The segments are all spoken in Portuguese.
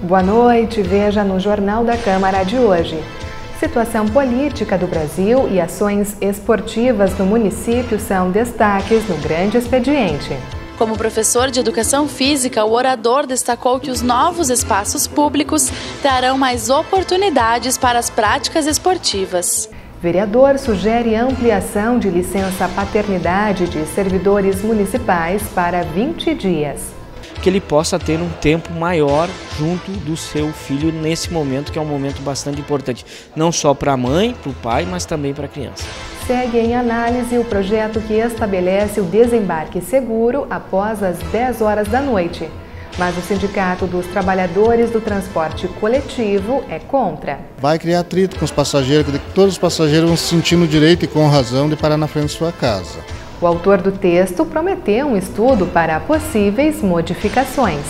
Boa noite, veja no Jornal da Câmara de hoje. Situação política do Brasil e ações esportivas no município são destaques no grande expediente. Como professor de Educação Física, o orador destacou que os novos espaços públicos trarão mais oportunidades para as práticas esportivas. Vereador sugere ampliação de licença paternidade de servidores municipais para 20 dias. Que ele possa ter um tempo maior junto do seu filho nesse momento, que é um momento bastante importante, não só para a mãe, para o pai, mas também para a criança. Segue em análise o projeto que estabelece o desembarque seguro após as 10 horas da noite. Mas o Sindicato dos Trabalhadores do Transporte Coletivo é contra. Vai criar atrito com os passageiros, todos os passageiros vão se sentir no direito e com razão de parar na frente de sua casa. O autor do texto prometeu um estudo para possíveis modificações.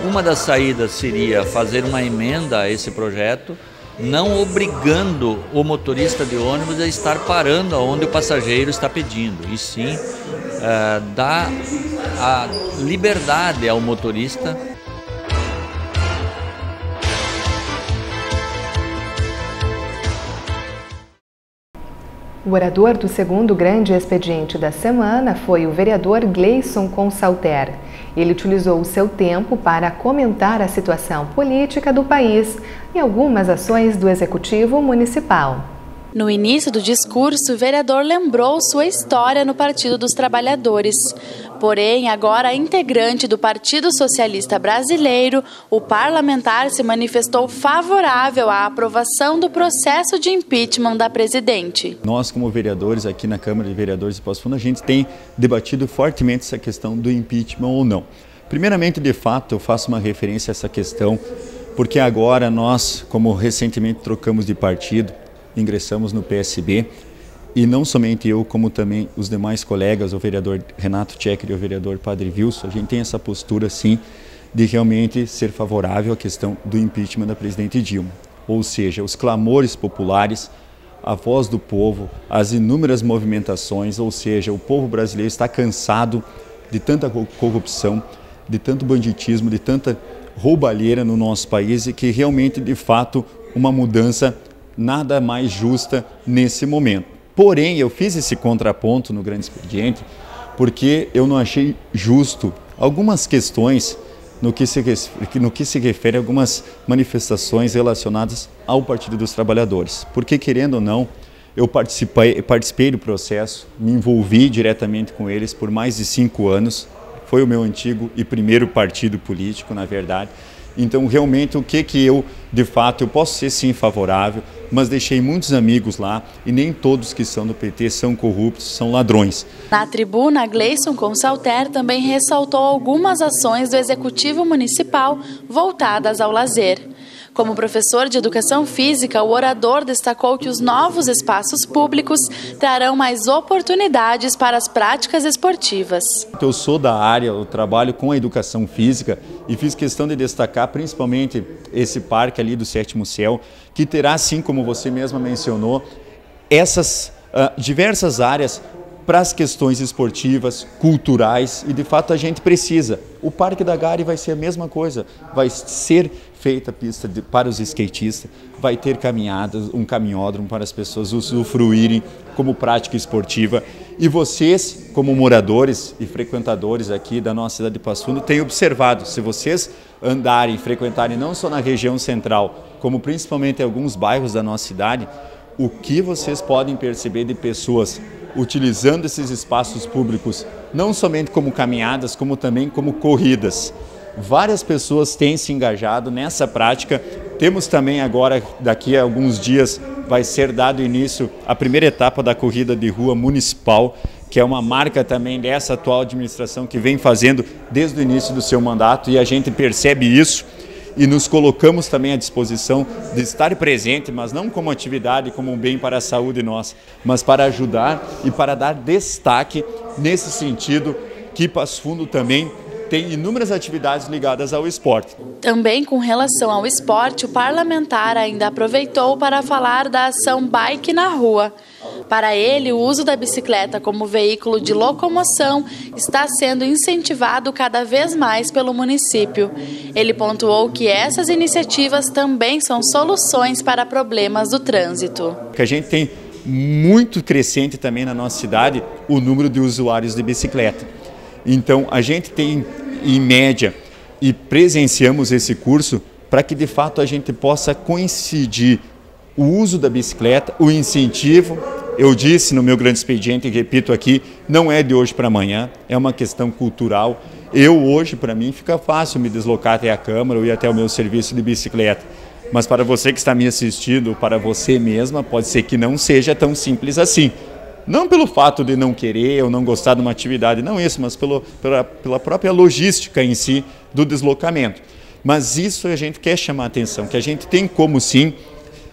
Uma das saídas seria fazer uma emenda a esse projeto, não obrigando o motorista de ônibus a estar parando onde o passageiro está pedindo, e sim dar a liberdade ao motorista. O orador do segundo grande expediente da semana foi o vereador Gleison Consalter. Ele utilizou o seu tempo para comentar a situação política do país e algumas ações do Executivo Municipal. No início do discurso, o vereador lembrou sua história no Partido dos Trabalhadores. Porém, agora integrante do Partido Socialista Brasileiro, o parlamentar se manifestou favorável à aprovação do processo de impeachment da presidente. Nós, como vereadores aqui na Câmara de Vereadores de Passo Fundo, a gente tem debatido fortemente essa questão do impeachment ou não. Primeiramente, de fato, eu faço uma referência a essa questão, porque agora nós, como recentemente trocamos de partido, ingressamos no PSB, e não somente eu, como também os demais colegas, o vereador Renato Tchequer e o vereador Padre Wilson, a gente tem essa postura, sim, de realmente ser favorável à questão do impeachment da presidente Dilma. Ou seja, os clamores populares, a voz do povo, as inúmeras movimentações, ou seja, o povo brasileiro está cansado de tanta corrupção, de tanto banditismo, de tanta roubalheira no nosso país, e que realmente, de fato, uma mudança nada mais justa nesse momento. Porém, eu fiz esse contraponto no grande expediente porque eu não achei justo algumas questões no que se refere a algumas manifestações relacionadas ao Partido dos Trabalhadores. Porque, querendo ou não, eu participei do processo, me envolvi diretamente com eles por mais de 5 anos, foi o meu antigo e primeiro partido político, na verdade. Então, realmente, o que eu, de fato, eu posso ser sim favorável, mas deixei muitos amigos lá e nem todos que são do PT são corruptos, são ladrões. Na tribuna, Gleison Consalter também ressaltou algumas ações do Executivo Municipal voltadas ao lazer. Como professor de Educação Física, o orador destacou que os novos espaços públicos trarão mais oportunidades para as práticas esportivas. Eu sou da área, eu trabalho com a Educação Física e fiz questão de destacar principalmente esse parque ali do Sétimo Céu, que terá, assim como você mesma mencionou, essas diversas áreas para as questões esportivas, culturais, e de fato a gente precisa. O Parque da Gari vai ser a mesma coisa, vai ser feita pista para os skatistas, vai ter caminhadas, um caminhódromo para as pessoas usufruírem como prática esportiva. E vocês, como moradores e frequentadores aqui da nossa cidade de Passo Fundo, têm observado, se vocês andarem, frequentarem não só na região central, como principalmente em alguns bairros da nossa cidade, o que vocês podem perceber de pessoas utilizando esses espaços públicos, não somente como caminhadas, como também como corridas. Várias pessoas têm se engajado nessa prática. Temos também agora, daqui a alguns dias, vai ser dado início à primeira etapa da corrida de rua municipal, que é uma marca também dessa atual administração que vem fazendo desde o início do seu mandato, e a gente percebe isso. E nos colocamos também à disposição de estar presente, mas não como atividade, como um bem para a saúde nossa, mas para ajudar e para dar destaque nesse sentido que Passo Fundo também tem inúmeras atividades ligadas ao esporte. Também com relação ao esporte, o parlamentar ainda aproveitou para falar da ação Bike na Rua. Para ele, o uso da bicicleta como veículo de locomoção está sendo incentivado cada vez mais pelo município. Ele pontuou que essas iniciativas também são soluções para problemas do trânsito. Que a gente tem muito crescente também na nossa cidade o número de usuários de bicicleta. Então, a gente tem, em média, e presenciamos esse curso para que, de fato, a gente possa coincidir o uso da bicicleta, o incentivo. Eu disse no meu grande expediente, e repito aqui, não é de hoje para amanhã, é uma questão cultural. Hoje, para mim, fica fácil me deslocar até a Câmara ou ir até o meu serviço de bicicleta. Mas para você que está me assistindo, para você mesma, pode ser que não seja tão simples assim. Não pelo fato de não querer ou não gostar de uma atividade, não isso, mas pela própria logística em si do deslocamento. Mas isso a gente quer chamar a atenção, que a gente tem como sim,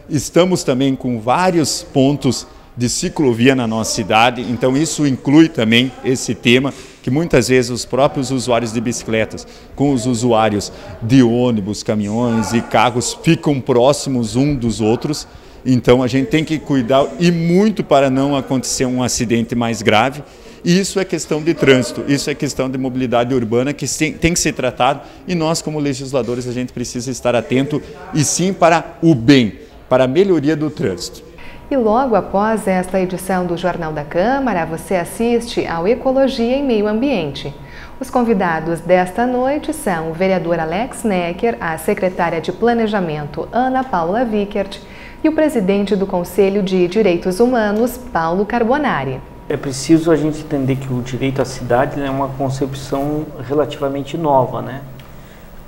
estamos também com vários pontos de ciclovia na nossa cidade, então isso inclui também esse tema que muitas vezes os próprios usuários de bicicletas com os usuários de ônibus, caminhões e carros ficam próximos uns dos outros. Então a gente tem que cuidar e muito para não acontecer um acidente mais grave. E isso é questão de trânsito, isso é questão de mobilidade urbana que tem que ser tratado e nós como legisladores a gente precisa estar atento e sim para o bem, para a melhoria do trânsito. E logo após esta edição do Jornal da Câmara, você assiste ao Ecologia e Meio Ambiente. Os convidados desta noite são o vereador Alex Necker, a secretária de Planejamento Ana Paula Vickert e o presidente do Conselho de Direitos Humanos, Paulo Carbonari. É preciso a gente entender que o direito à cidade é uma concepção relativamente nova, né?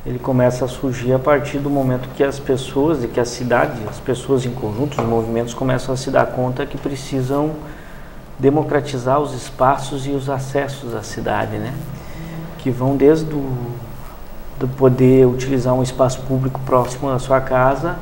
Ele começa a surgir a partir do momento que as pessoas e que a cidade, as pessoas em conjunto, os movimentos começam a se dar conta que precisam democratizar os espaços e os acessos à cidade, né? Que vão desde do poder utilizar um espaço público próximo à sua casa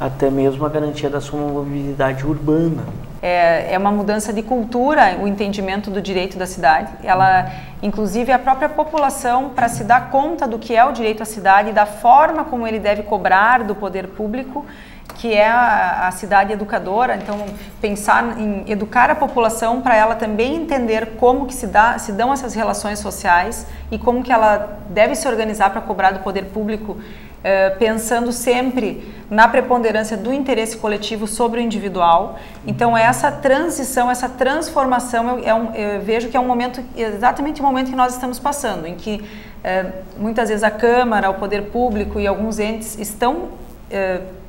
até mesmo a garantia da sua mobilidade urbana. É uma mudança de cultura, o entendimento do direito da cidade. Ela, inclusive, a própria população, para se dar conta do que é o direito à cidade e da forma como ele deve cobrar do poder público, que é a cidade educadora. Então, pensar em educar a população para ela também entender como que se dão essas relações sociais e como que ela deve se organizar para cobrar do poder público, pensando sempre na preponderância do interesse coletivo sobre o individual. Então essa transição, essa transformação, eu vejo que é um momento, exatamente o momento que nós estamos passando, em que muitas vezes a Câmara, o poder público e alguns entes estão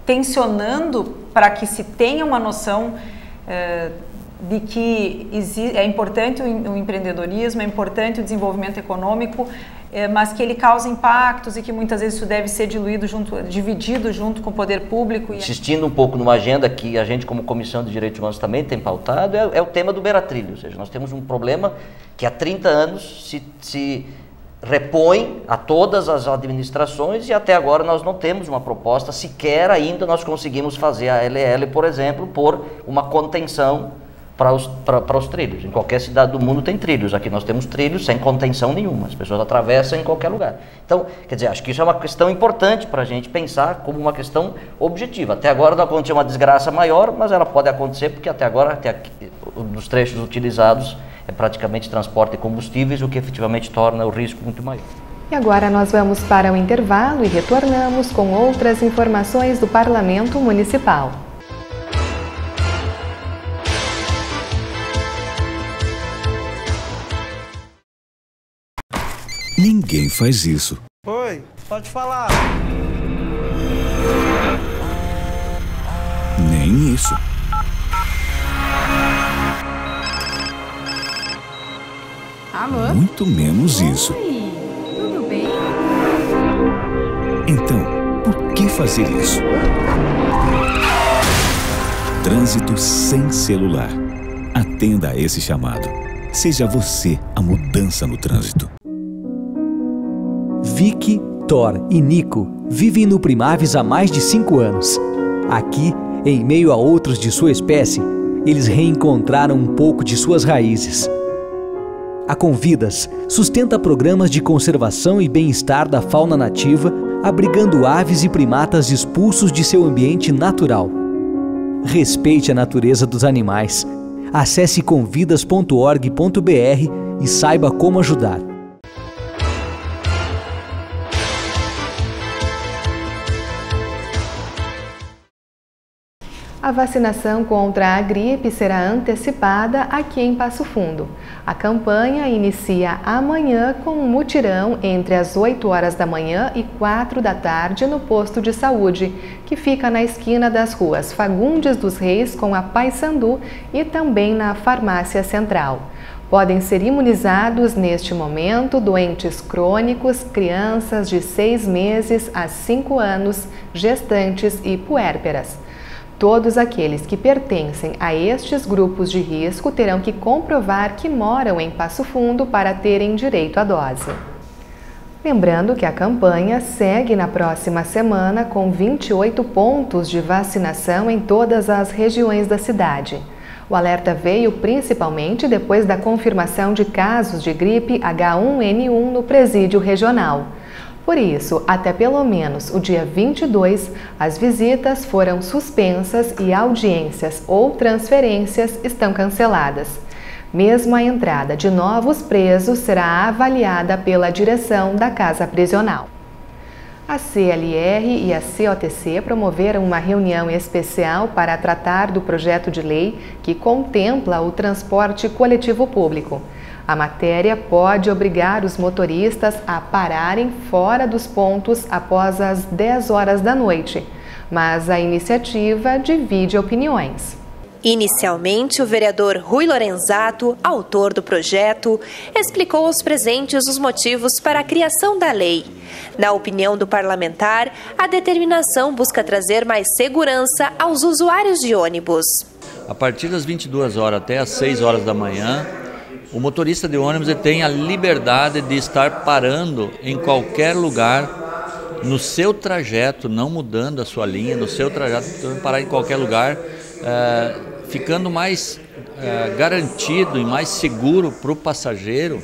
tensionando para que se tenha uma noção de que é importante o empreendedorismo, é importante o desenvolvimento econômico, mas que ele causa impactos e que muitas vezes isso deve ser dividido junto com o poder público. Insistindo um pouco numa agenda que a gente como Comissão de Direitos Humanos também tem pautado, é o tema do Beira-Trilho, ou seja, nós temos um problema que há 30 anos se repõe a todas as administrações e até agora nós não temos uma proposta, sequer ainda nós conseguimos fazer a LL, por exemplo, por uma contenção para os trilhos. Em qualquer cidade do mundo tem trilhos, aqui nós temos trilhos sem contenção nenhuma, as pessoas atravessam em qualquer lugar. Então, quer dizer, acho que isso é uma questão importante para a gente pensar como uma questão objetiva. Até agora não aconteceu uma desgraça maior, mas ela pode acontecer porque até agora, até aqui, nos trechos utilizados, é praticamente transporte de combustíveis, o que efetivamente torna o risco muito maior. E agora nós vamos para o intervalo e retornamos com outras informações do Parlamento Municipal. Ninguém faz isso. Oi, pode falar. Nem isso. Alô? Muito menos isso. Oi, tudo bem? Então, por que fazer isso? Trânsito sem celular. Atenda a esse chamado. Seja você a mudança no trânsito. Vicky, Thor e Nico vivem no Primaves há mais de 5 anos. Aqui, em meio a outros de sua espécie, eles reencontraram um pouco de suas raízes. A Convidas sustenta programas de conservação e bem-estar da fauna nativa, abrigando aves e primatas expulsos de seu ambiente natural. Respeite a natureza dos animais. Acesse convidas.org.br e saiba como ajudar. A vacinação contra a gripe será antecipada aqui em Passo Fundo. A campanha inicia amanhã com um mutirão entre as 8 horas da manhã e 4 da tarde no posto de saúde, que fica na esquina das ruas Fagundes dos Reis com a Paissandu e também na Farmácia Central. Podem ser imunizados neste momento doentes crônicos, crianças de 6 meses a 5 anos, gestantes e puérperas. Todos aqueles que pertencem a estes grupos de risco terão que comprovar que moram em Passo Fundo para terem direito à dose. Lembrando que a campanha segue na próxima semana com 28 pontos de vacinação em todas as regiões da cidade. O alerta veio principalmente depois da confirmação de casos de gripe H1N1 no presídio regional. Por isso, até pelo menos o dia 22, as visitas foram suspensas e audiências ou transferências estão canceladas. Mesmo a entrada de novos presos será avaliada pela direção da Casa Prisional. A CLR e a COTC promoveram uma reunião especial para tratar do projeto de lei que contempla o transporte coletivo público. A matéria pode obrigar os motoristas a pararem fora dos pontos após as 10 horas da noite, mas a iniciativa divide opiniões. Inicialmente, o vereador Rui Lorenzato, autor do projeto, explicou aos presentes os motivos para a criação da lei. Na opinião do parlamentar, a determinação busca trazer mais segurança aos usuários de ônibus. A partir das 22 horas até as 6 horas da manhã, o motorista de ônibus tem a liberdade de estar parando em qualquer lugar no seu trajeto, não mudando a sua linha, no seu trajeto, parar em qualquer lugar, ficando mais garantido e mais seguro para o passageiro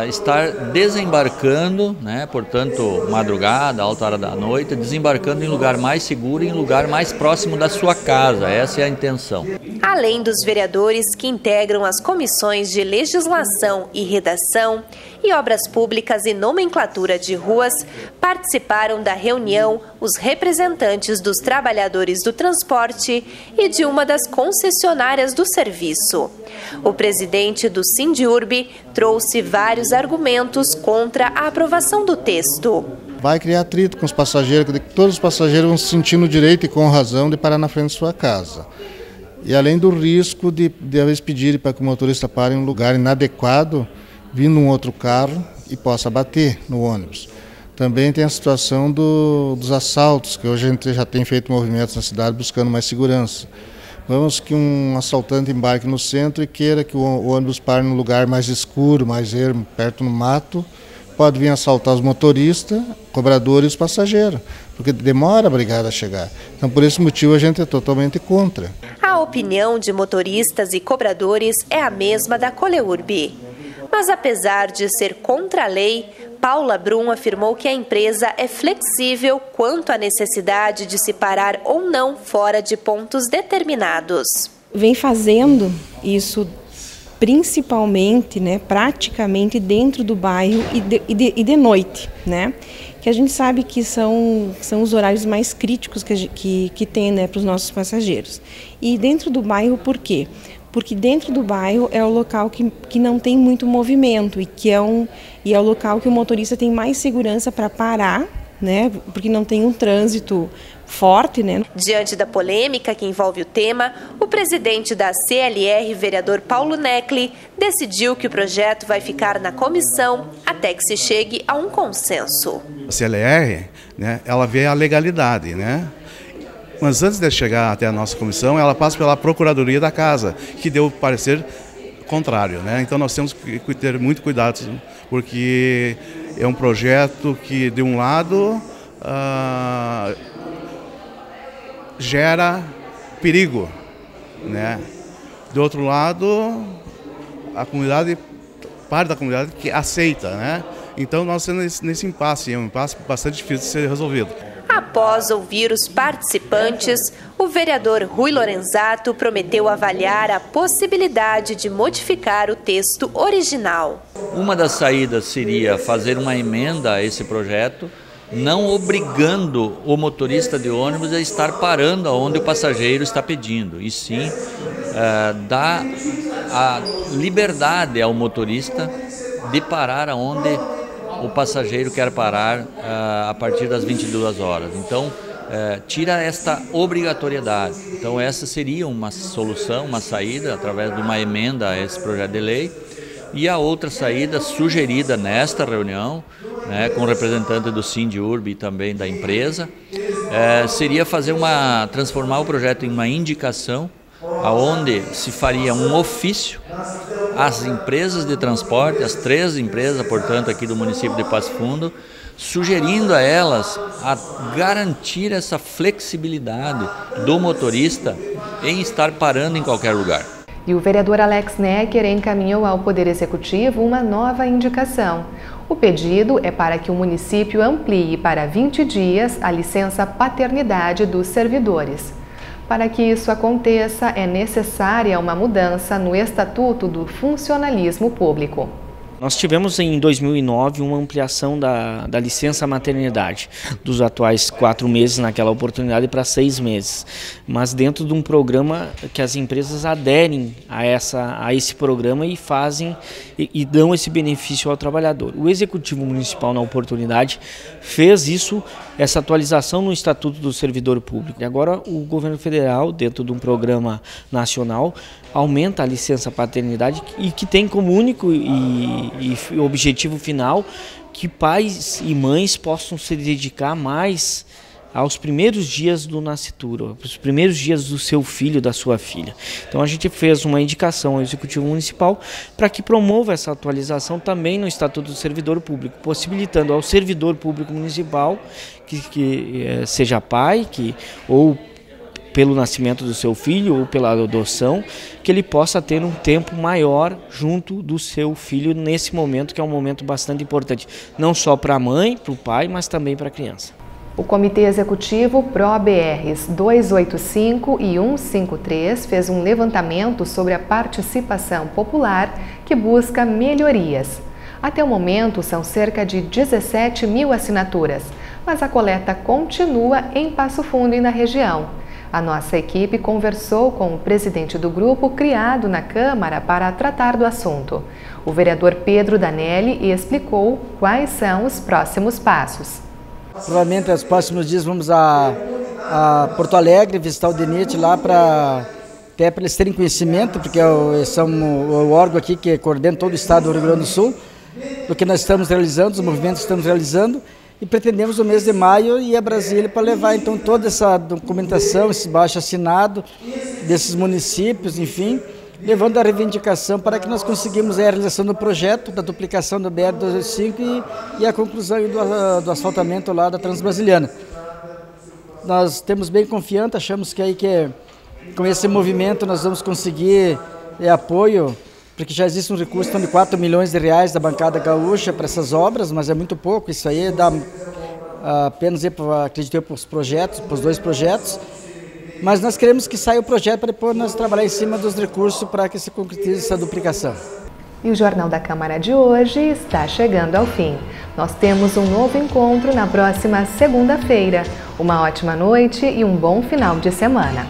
estar desembarcando, portanto, madrugada, alta hora da noite, desembarcando em lugar mais seguro e em lugar mais próximo da sua casa. Essa é a intenção. Além dos vereadores que integram as comissões de legislação e redação e obras públicas e nomenclatura de ruas, participaram da reunião os representantes dos trabalhadores do transporte e de uma das concessionárias do serviço. O presidente do Sindiurb trouxe vários argumentos contra a aprovação do texto. Vai criar atrito com os passageiros, que todos os passageiros vão se sentir no direito e com razão de parar na frente de sua casa. E além do risco de eles pedirem para que o motorista pare em um lugar inadequado, vindo um outro carro e possa bater no ônibus. Também tem a situação dos assaltos, que hoje a gente já tem feito movimentos na cidade buscando mais segurança. Vamos que um assaltante embarque no centro e queira que o ônibus pare num lugar mais escuro, mais ermo, perto no mato, pode vir assaltar os motoristas, cobradores e os passageiros, porque demora a brigada a chegar. Então, por esse motivo, a gente é totalmente contra. A opinião de motoristas e cobradores é a mesma da Coleurb. Mas, apesar de ser contra a lei, Paula Brum afirmou que a empresa é flexível quanto à necessidade de se parar ou não fora de pontos determinados. Vem fazendo isso principalmente, praticamente dentro do bairro e de noite, que a gente sabe que são os horários mais críticos que tem, para os nossos passageiros. E dentro do bairro, por quê? Porque dentro do bairro é o local que não tem muito movimento e é o local que o motorista tem mais segurança para parar, porque não tem um trânsito forte, Diante da polêmica que envolve o tema, o presidente da CLR, vereador Paulo Necli, decidiu que o projeto vai ficar na comissão até que se chegue a um consenso. A CLR, ela vê a legalidade, Mas antes de chegar até a nossa comissão, ela passa pela Procuradoria da Casa, que deu parecer contrário, Então nós temos que ter muito cuidado, porque é um projeto que, de um lado, gera perigo, Do outro lado, a comunidade, parte da comunidade que aceita, Então nós estamos nesse impasse, é um impasse bastante difícil de ser resolvido. Após ouvir os participantes, o O vereador Rui Lorenzato prometeu avaliar a possibilidade de modificar o texto original. Uma das saídas seria fazer uma emenda a esse projeto, não obrigando o motorista de ônibus a estar parando onde o passageiro está pedindo, e sim dar a liberdade ao motorista de parar onde o passageiro quer parar a partir das 22 horas. Então, tira esta obrigatoriedade. Então, essa seria uma solução, uma saída através de uma emenda a esse projeto de lei. E a outra saída sugerida nesta reunião, com o representante do Sindiurb e também da empresa, seria transformar o projeto em uma indicação, aonde se faria um ofício às empresas de transporte, as 3 empresas, portanto, aqui do município de Passo Fundo, sugerindo a elas a garantir essa flexibilidade do motorista em estar parando em qualquer lugar. E o vereador Alex Necker encaminhou ao Poder Executivo uma nova indicação. O pedido é para que o município amplie para 20 dias a licença paternidade dos servidores. Para que isso aconteça, é necessária uma mudança no Estatuto do Funcionalismo Público. Nós tivemos em 2009 uma ampliação da licença maternidade, dos atuais 4 meses naquela oportunidade para 6 meses, mas dentro de um programa que as empresas aderem a esse programa e fazem e dão esse benefício ao trabalhador. O Executivo Municipal, na oportunidade, fez essa atualização no Estatuto do Servidor Público. E agora o governo federal, dentro de um programa nacional, aumenta a licença paternidade e que tem como único e objetivo final que pais e mães possam se dedicar mais aos primeiros dias do nascituro, os primeiros dias do seu filho, da sua filha. Então a gente fez uma indicação ao Executivo Municipal para que promova essa atualização também no Estatuto do Servidor Público, possibilitando ao servidor público municipal que seja pai, ou pelo nascimento do seu filho ou pela adoção, que ele possa ter um tempo maior junto do seu filho nesse momento, que é um momento bastante importante, não só para a mãe, para o pai, mas também para a criança. O Comitê Executivo PRO-BRs 285 e 153 fez um levantamento sobre a participação popular que busca melhorias. Até o momento, são cerca de 17 mil assinaturas, mas a coleta continua em Passo Fundo e na região. A nossa equipe conversou com o presidente do grupo criado na Câmara para tratar do assunto. O vereador Pedro Danelli explicou quais são os próximos passos. Provavelmente, nos próximos dias, vamos a Porto Alegre visitar o DENIT lá até para eles terem conhecimento, porque são o órgão aqui que coordena todo o estado do Rio Grande do Sul, do que nós estamos realizando, os movimentos que estamos realizando, e pretendemos no mês de maio ir a Brasília para levar então toda essa documentação, esse baixo assinado desses municípios, enfim, levando a reivindicação para que nós conseguimos a realização do projeto da duplicação do BR-285 e a conclusão do asfaltamento lá da Transbrasiliana. Nós temos bem confiança, achamos que com esse movimento nós vamos conseguir apoio, porque já existe um recurso de 4 milhões de reais da bancada gaúcha para essas obras, mas é muito pouco, isso aí dá apenas, acredito, para os projetos, para os 2 projetos. Mas nós queremos que saia o projeto para depois nós trabalhar em cima dos recursos para que se concretize essa duplicação. E o Jornal da Câmara de hoje está chegando ao fim. Nós temos um novo encontro na próxima segunda-feira. Uma ótima noite e um bom final de semana.